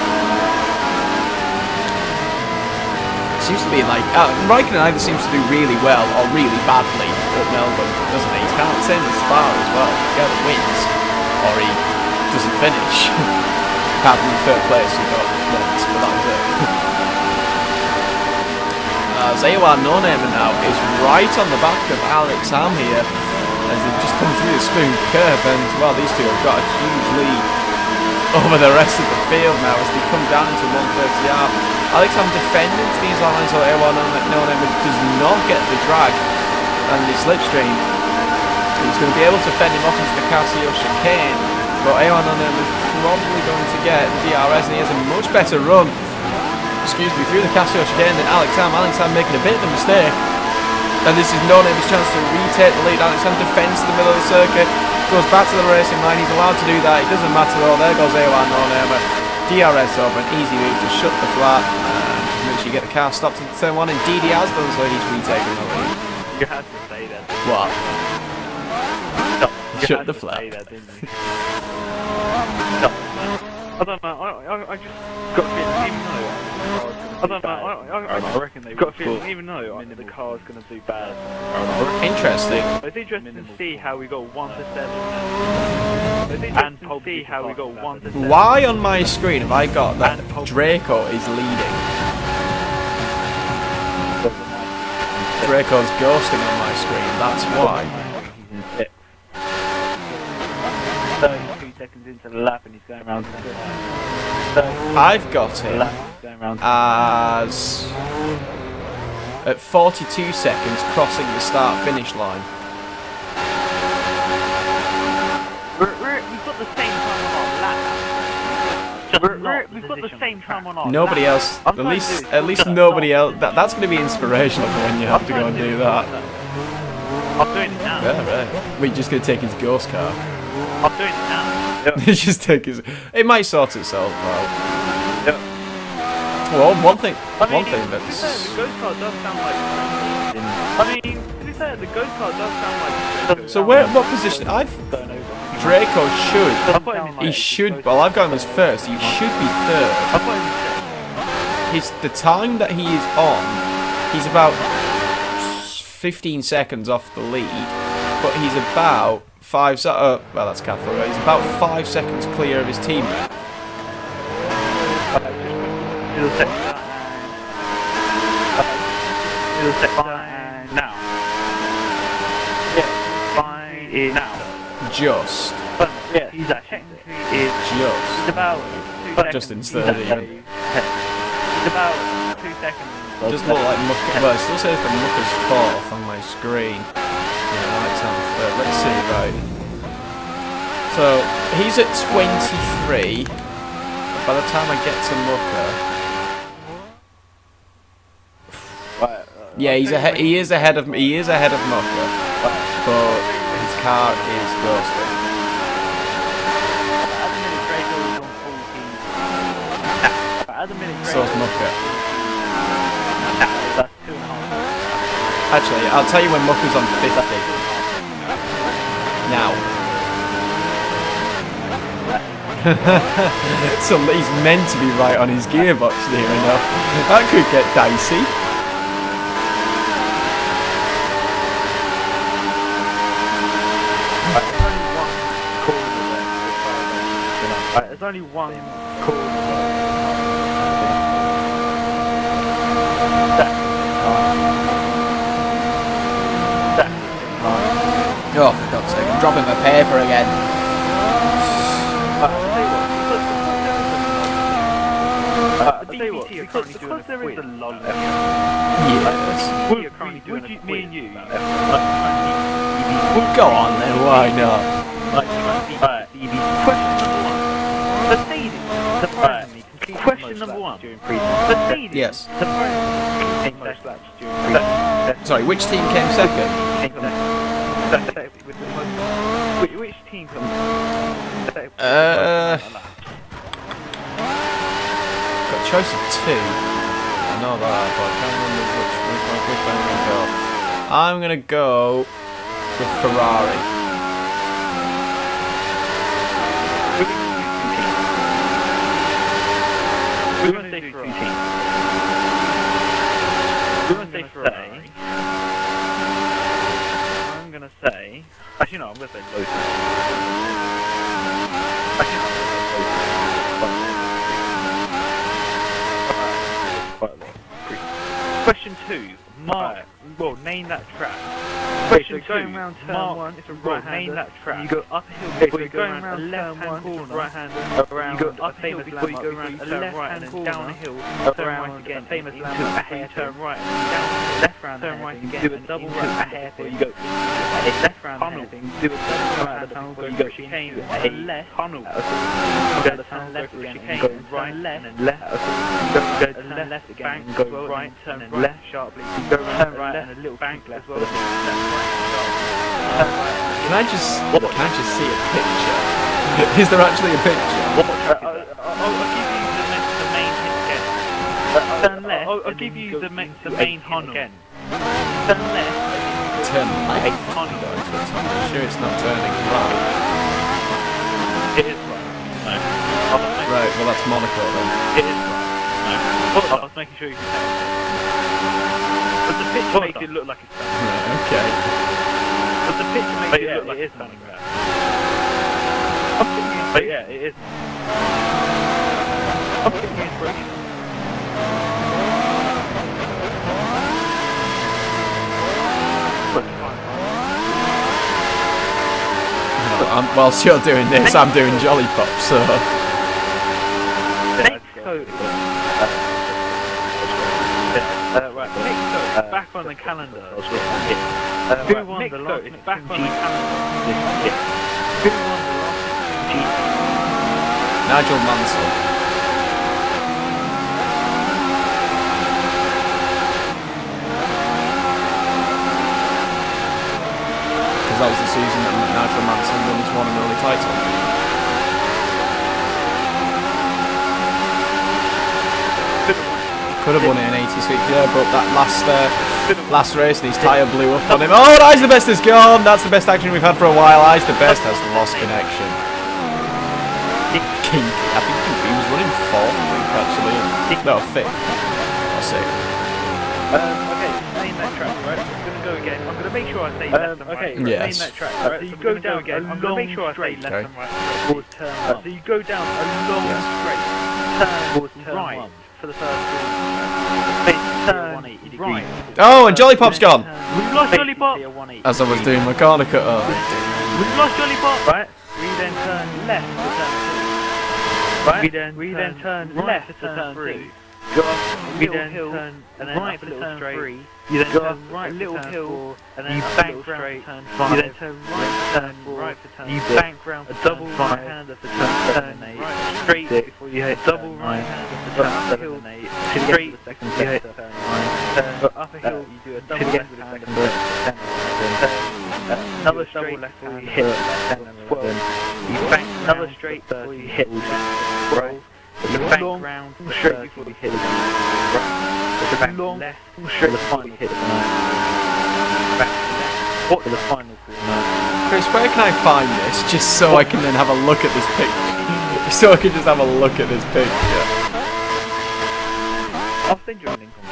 Speaker 1: Seems to be like Raikkonen either seems to do really well or really badly at Melbourne, doesn't he? He's kind of the same as Spa as well. He either wins or he doesn't finish. Apart from the third place, he got once, but that was it. Zayawa No Namer now is right on the back of Alex Ham here. as they've just come through the smooth curve, and well, these two have got a huge lead over the rest of the field now as they come down into 130R. Alex, I'm defending to these lines on A1 and no name does not get the drag and the slipstream. He's going to be able to fend him off into the Casio chicane, but A1 is probably going to get DRS, and he has a much better run, excuse me, through the Casio chicane than Alex Ham. Alex Ham making a bit of a mistake, and this is No Name's chance to retake the lead. Alex Ham defends to the middle of the circuit, goes back to the racing line. He's allowed to do that, it doesn't matter though. There goes A1 No Name. DRS over, an easy move to shut the flat, and just make sure you get the car stopped at turn 1, and DD has done so. He's retaking the lead.
Speaker 2: You had to say that.
Speaker 1: What?
Speaker 2: You
Speaker 1: Shut
Speaker 2: had
Speaker 1: the
Speaker 2: to
Speaker 1: flap.
Speaker 2: say that, didn't you? No. I don't know. I just got a feeling, even though I don't know. I reckon they got a feeling, even though the car's going to do bad.
Speaker 1: Interesting.
Speaker 2: It's interesting to see how we got 1 to 7. It's interesting to see how we got 1 to 7.
Speaker 1: Why on my screen have I got that Draco is leading? Draco's ghosting on my screen, that's why.
Speaker 2: 32 seconds into the lap and he's going around to the
Speaker 1: I've got him as at 42 seconds crossing the start-finish line.
Speaker 2: We've got the same time on our lap. We've got the same time on our
Speaker 1: Nobody
Speaker 2: lap.
Speaker 1: else, at least nobody else. That's going to be inspirational for when you have to go and do that.
Speaker 2: I'm doing it now.
Speaker 1: Yeah, right. We're just going to take his ghost car.
Speaker 2: I'm doing it now.
Speaker 1: Just take his. It might sort itself out.
Speaker 2: Yep.
Speaker 1: Well, one thing
Speaker 2: The
Speaker 1: that's.
Speaker 2: ghost car does sound like. I mean, to be fair, the ghost car does sound like.
Speaker 1: So what position? Draco should. He should. Well, I've got him as first. He should be third. The time that he is on, he's about 15 seconds off the lead, but he's about 5 well, that's Cathro. He's about 5 seconds clear of his teammate.
Speaker 2: Now. Yeah. Now.
Speaker 1: Just.
Speaker 2: Yeah. He's technically
Speaker 1: Just.
Speaker 2: It's about 2 seconds.
Speaker 1: Justin's third even.
Speaker 2: It's about 2 seconds.
Speaker 1: Does look like Mucker. Well, it still says the Mucker's fourth on my screen. Yeah, Alexander third. Let's see, right. So he's at 23. By the time I get to Mucker, yeah, he is ahead of Mucker, but his car is ghosting. So is Mucker. Actually, I'll tell you when Mucker's on 50. Now. So he's meant to be right on his gearbox near enough. That could get dicey.
Speaker 2: There's only one call.
Speaker 1: Oh, for God's sake, I'm dropping my paper again.
Speaker 2: Because there is a lot of
Speaker 1: Yes.
Speaker 2: Would me and you
Speaker 1: Well, go on then, why not?
Speaker 2: Question number one.
Speaker 1: Yes. Sorry, which team came second?
Speaker 2: Which team comes?
Speaker 1: Got a choice of two. I know that, but I can't remember which one I'm going to go. I'm going to go with Ferrari.
Speaker 2: We're going to say two teams. We're going to say Ferrari. I'm going to say... Actually, no, I'm going to say Lotus. Actually, no, I'm going to say Lotus. Question 2. Mark. Well, name that track. Question going round turn 1, it's a right-hander, lap track. You go uphill before you go around a left-hand corner, right-hander, around, you go uphill before you go around a left-hand corner, down a hill, turn right again, famous landmark, a hair, turn right, and then down, left round, turn right again, do a double right, a hairpin, you go left round, hairpin, do a double right, the tunnel, you go chicane, a left, tunnel, you go turn left again, and go right, left, and then left, go turn left again, and go right, turn left sharply, you go turn right, and a little bank left as well.
Speaker 1: Can I just see a picture? Is there actually a picture?
Speaker 2: I'll give you the main hit again. Turn left. I'll give you the main hit again. Turn left.
Speaker 1: Turn left. I'm sure it's not turning right.
Speaker 2: It is right. No.
Speaker 1: Right. Well, that's Monaco then.
Speaker 2: It is right. No. I was making sure you can tell. But the picture makes it look like it's turning.
Speaker 1: Right. Okay.
Speaker 2: But the picture makes it look like it's turning right. But yeah, it is. I'm giving you inspiration.
Speaker 1: Whilst you're doing this, I'm doing Jolly Pop, so...
Speaker 2: Mexico. Right, Mexico is back on the calendar. Who won the last? It's back on the calendar. Who won the last?
Speaker 1: Nigel Mansell. That was the season that Nigel Mansell won his one and only title. Could have won it in '86, yeah, but that last race and his tyre blew up on him. Oh, I's the best has gone. That's the best action we've had for a while. I's the best has lost connection. Kinky. I think he was running fourth, I think, actually. No, fifth. Or sixth.
Speaker 2: Okay, name that track, right? I'm gonna go again. I'm gonna make sure I say left and right.
Speaker 1: Okay, yes.
Speaker 2: Name that track, right? So you go down again. I'm gonna make sure I say left and right. Towards turn one. So you go down a long straight. Turn towards turn right for the first turn right.
Speaker 1: Oh, and Jolly Pop's gone.
Speaker 2: We've lost Jolly Pop.
Speaker 1: As I was doing my corner cut. Oh.
Speaker 2: We've lost Jolly Pop. Right. We then turn left to turn two. Right. We then turn left to turn three. Go up a little hill, and then right for turn 3. You then turn right little hill, and then you bank round turn 5. You then turn right for turn 4. You bank round a double right-hander for turn 8. Right straight before you hit double right-hander for turn 7 and 8. Straight before you hit turn 9. But up a hill, you do a double left-hander for turn 10. Another straight before you hit 10 and 12. You bank another straight before you hit 12. You bank round straight before you hit the right. You bank left straight before you hit the right. Back left. What to the final corner?
Speaker 1: Chris, where can I find this? Just so I can then have a look at this picture. So I can just have a look at this picture.
Speaker 2: I'll send you a link on it.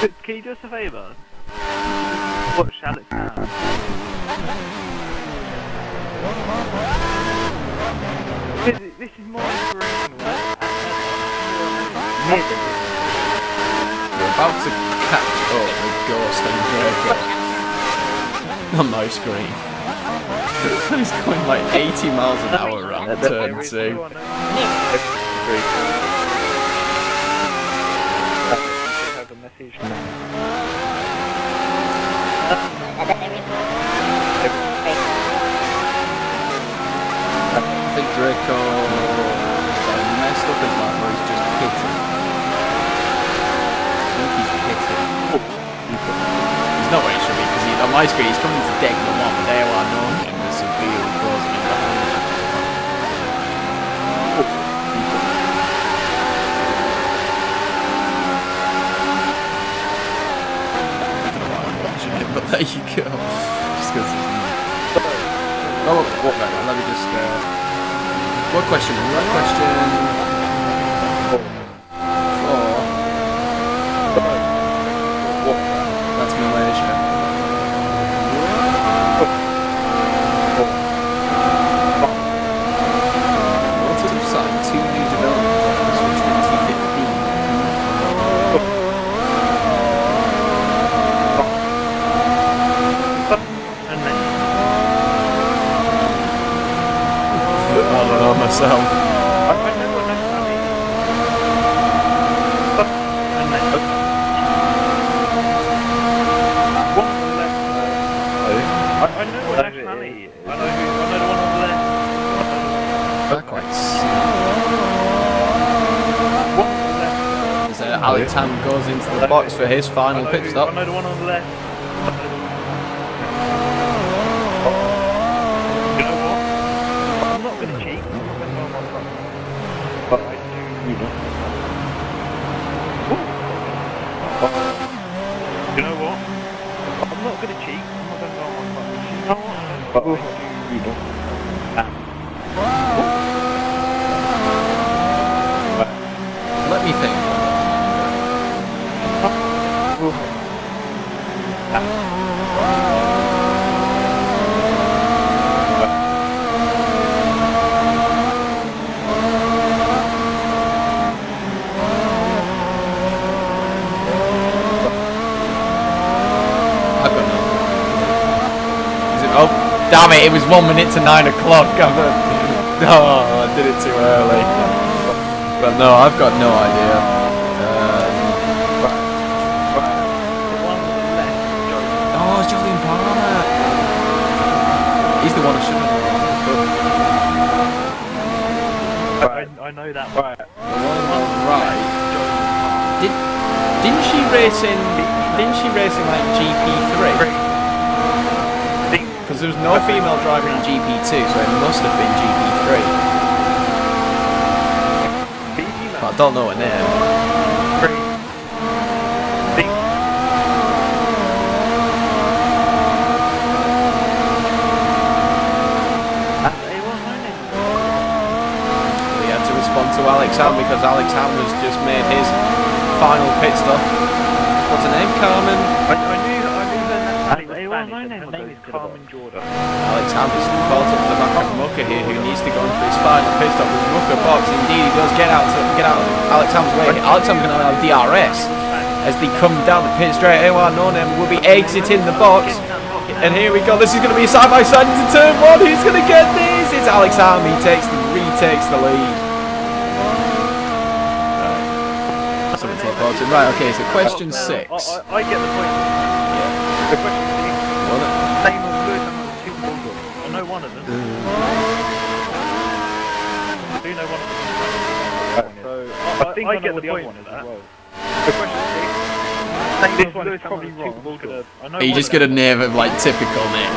Speaker 1: Good.
Speaker 2: Can you do us a favour? Watch Alex now. This is more inspirational.
Speaker 1: We're about to catch up with Ghost and Draco on my screen. He's going like 80 miles an hour around turn 2. I think Draco messed up his lap where he's just pitting. I think he's pitting. He's not where he should be because on my screen he's coming to deck the one, but there are no him. There's some field closing in behind him. But there you go. Just because oh, what? Right, let me just. What question? What question? 4. That's Malaysia. myself.
Speaker 2: I know what nationality is. One on the left. I know what nationality it is. I know the one on the left.
Speaker 1: Not quite.
Speaker 2: One on the left.
Speaker 1: As Alex Ham goes into the box for his final pit
Speaker 2: I
Speaker 1: stop.
Speaker 2: know the one on the left. You know what? I'm not going to cheat. I'm not going to go on my front. But I do. You know what? I'm not going to cheat. I'm not going to go on my front. You know what? But I do.
Speaker 1: Let me think. I've got nothing. Is it, oh, damn it, it was 1 minute to 9 o'clock. Oh, I did it too early. But no, I've got no idea. Oh, Julian Palmer. He's the one I should have known.
Speaker 2: I know that. Right.
Speaker 1: The one on the right. Didn't she race in like GP3? Because there was no female driver in GP2, so it must have been GP3. But I don't know her name. We had to respond to Alex Ham because Alex Ham has just made his final pit stop. What's her name? Carmen?
Speaker 2: I knew her name. Her name is Carmen Jordan.
Speaker 1: Alex Ham is caught up to the back of Mucker here, who needs to go in for his final pit stop with Mucker box. Indeed, he does get out of Alex Ham's way. Alex Ham's going to have DRS as they come down the pit straight. A1 No Name will be exiting the box. And here we go. This is going to be a side-by-side into turn 1. Who's going to get this? It's Alex Ham. He retakes the lead. Something to look forward to. Right, okay, so question 6.
Speaker 2: I get the point.
Speaker 1: Yeah.
Speaker 2: The question 6.
Speaker 1: Well,
Speaker 2: Name of Lewis Hamilton's two bulldogs. I know one of them. I do know one of them. So I think I get the point of that. The question 6. This one is probably wrong.
Speaker 1: are you just going to name of like typical names?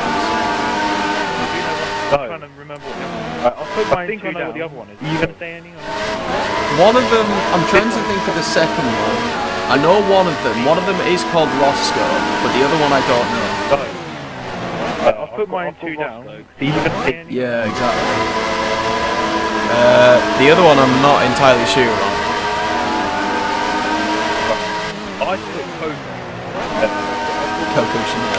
Speaker 2: I'm trying to remember what the other one is. I'll put mine two down. What the other one is. Are you going to say anything?
Speaker 1: One of them, I'm trying to think of the second one. I know one of them. One of them is called Roscoe, but the other one I don't know.
Speaker 2: I'll put mine two down. Are you going to say anything?
Speaker 1: Yeah, exactly. The other one I'm not entirely sure on.
Speaker 2: I put
Speaker 1: Coco Chanel.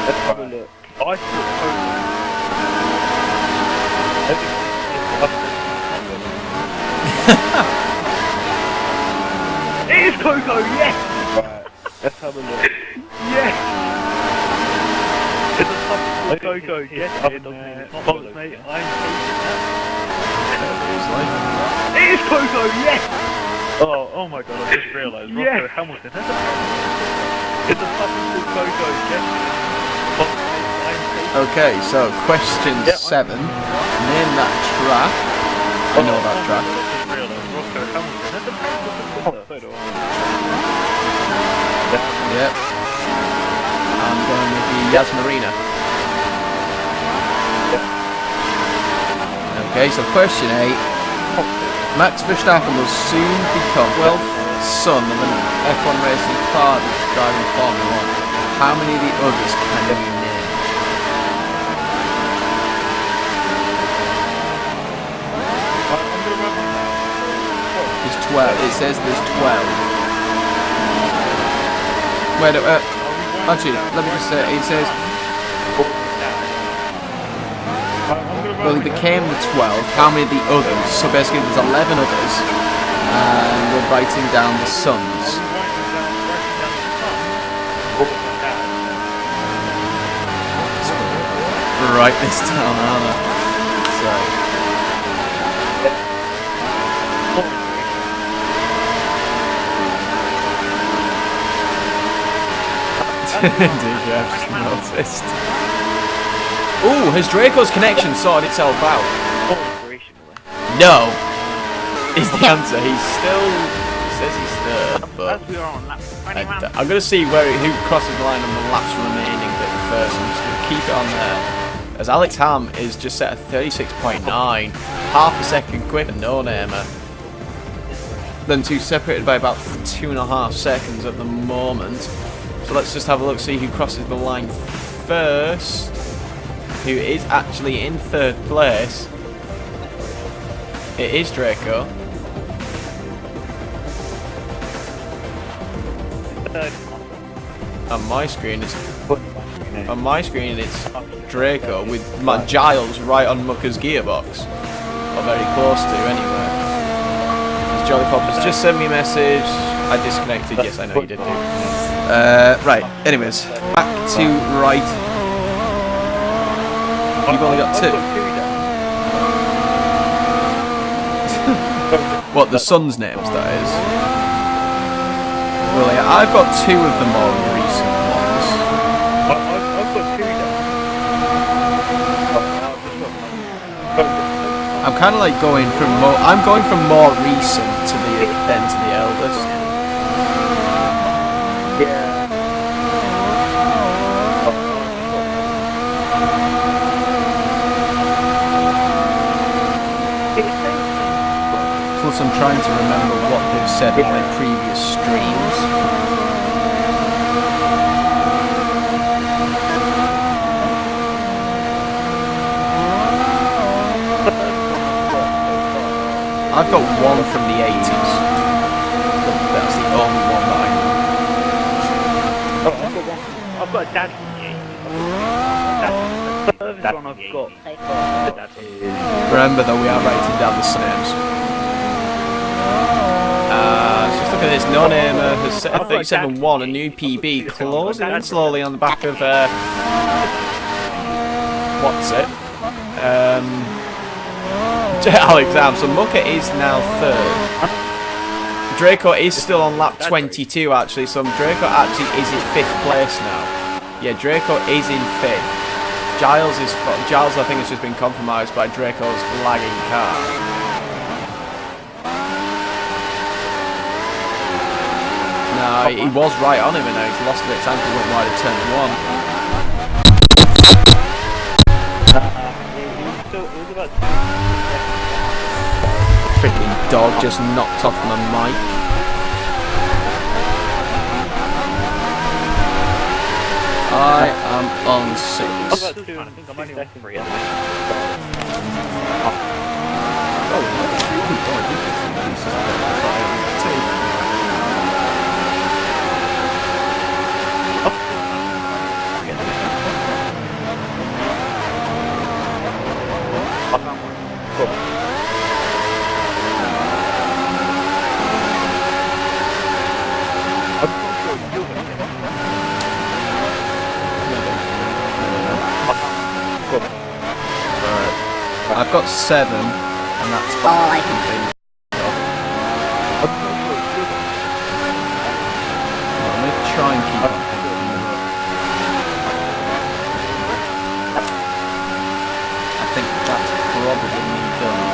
Speaker 2: Let's have a look. I put Coco. It is Coco, yes! Right, let's have a look. Yes! It's a tough Coco, yes, box, mate, I'm taking that. It is Coco, yes! Oh my god, I just realised, yes. Roscoe Hamilton, it's a tough Coco, yes.
Speaker 1: Okay, so question 7. Name that track. I know that track. Yep. I'm going with the Yas Marina. Okay, so question 8. Max Verstappen will soon become 12th son of an F1 racing father driving Formula 1. How many of the others can you name? There's 12. It says there's 12. Wait, actually, let me just say, it says, well, he became the 12th, how many of the others? So basically there's 11 others, and we're writing down the sons. write this down, aren't I? Indeed, yeah, I've just noticed. Ooh, has Draco's connection sorted itself out? No, is the answer. He says he's third, but I'm going to see who crosses the line on the laps remaining bit first. I'm just going to keep it on there. As Alex Ham is just set at 36.9, half a second quicker than No Namer. Then two separated by about 2.5 seconds at the moment. So let's just have a look, see who crosses the line first. Who is actually in third place. It is Draco. On my screen it's Draco with Giles right on Mucker's gearbox. Or very close to anyway. Jolly Pop has just sent me a message. I disconnected, yes I know you did do. Right, anyways, back to right. You've only got 2. What, the sons' names, that is? Well, yeah, I've got 2 of the more recent ones.
Speaker 2: I've got 2 down.
Speaker 1: I'm kind of like going from more recent to the eldest.
Speaker 2: Yeah.
Speaker 1: Plus I'm trying to remember what they've said in their previous streams. I've got 1 from the 80s. That's the only one that I know.
Speaker 2: I've got a dad from the 80s. The furthest one I've got.
Speaker 1: Remember though, we are writing down the names. Let's just look at this. No Namer has set a 37.1, a new PB, closing in slowly on the back of what's it? Alex Am. So Mucker is now third. Draco is still on lap 22 actually, so Draco actually is in 5th place now. Yeah, Draco is in 5th. Giles I think has just been compromised by Draco's lagging car. No, he was right on him and now he's lost a bit of time because he went wide at turn 1. Freaking dog just knocked off my mic. I am on 6. I've got 7, and that's all I can think of. Well, I'm going to try and keep up. I think that's probably me done.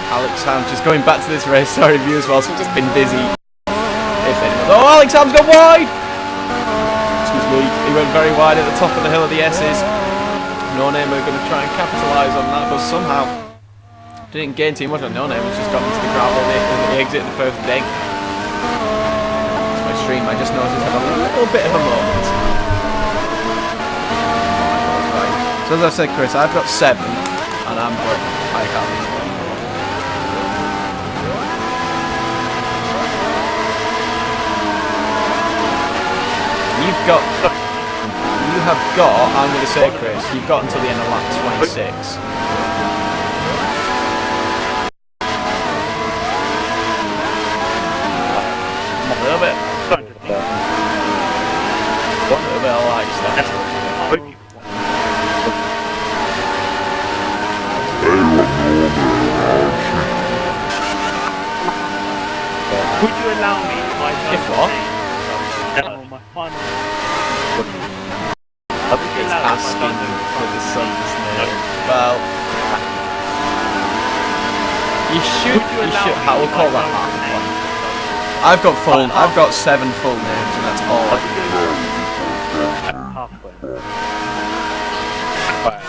Speaker 1: Alex Ham just going back to this race. Sorry, viewers, whilst we've just been busy. If anyone. Oh, Alex Ham's gone wide! He went very wide at the top of the hill of the S's. No Name are going to try and capitalise on that, but somehow didn't gain too much on No Name. It's just got into the gravel and they exited the first ding. It's my stream. I just noticed I had a little bit of a moment. Right. So as I said, Chris, I've got 7, and I'm good. I can't. You have got, I'm going to say, Chris, you've got until the end of lap 26. A little bit.
Speaker 2: Would you allow me my
Speaker 1: If what?
Speaker 2: my final... Would you allow me
Speaker 1: Asking
Speaker 2: my
Speaker 1: for the son's name. Well, you should. I will call that half a point. I've got 7 full names, and that's all.
Speaker 2: Half a point. Right.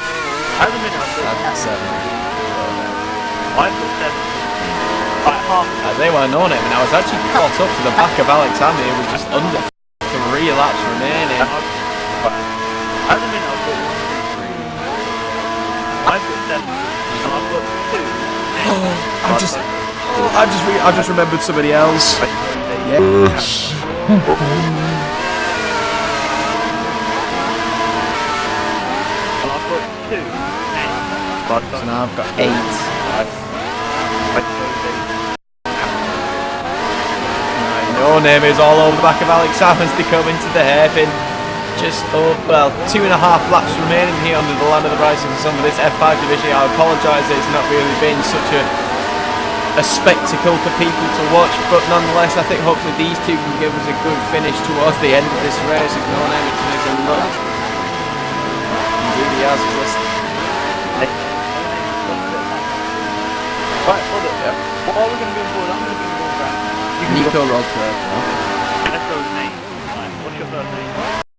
Speaker 2: At the minute,
Speaker 1: I've got 7.
Speaker 2: I've got 7. Right, half a point.
Speaker 1: They were no name, and I was actually caught up to the back of Alex Hammy with just under 3 laps remaining.
Speaker 2: At the minute, I've got 1, 2, 3. I've got 7. And I've got 2.
Speaker 1: I've just remembered somebody else. Yes.
Speaker 2: And I've got 2 names.
Speaker 1: So now I've got 8. No name is all over the back of Alex Salmons to come into the hairpin. Just 2.5 laps remaining here under the land of the rising sun for this F5 division. I apologise that it's not really been such a spectacle for people to watch, but nonetheless I think hopefully these two can give us a good finish towards the end of this race. If no name it makes a look. Indeed he has.
Speaker 2: Right, hold it. Yeah. What are we going to be on board? I'm going to be on board, right?
Speaker 1: Nico Rosberg.
Speaker 2: Let's go with name. Right, what's your first name?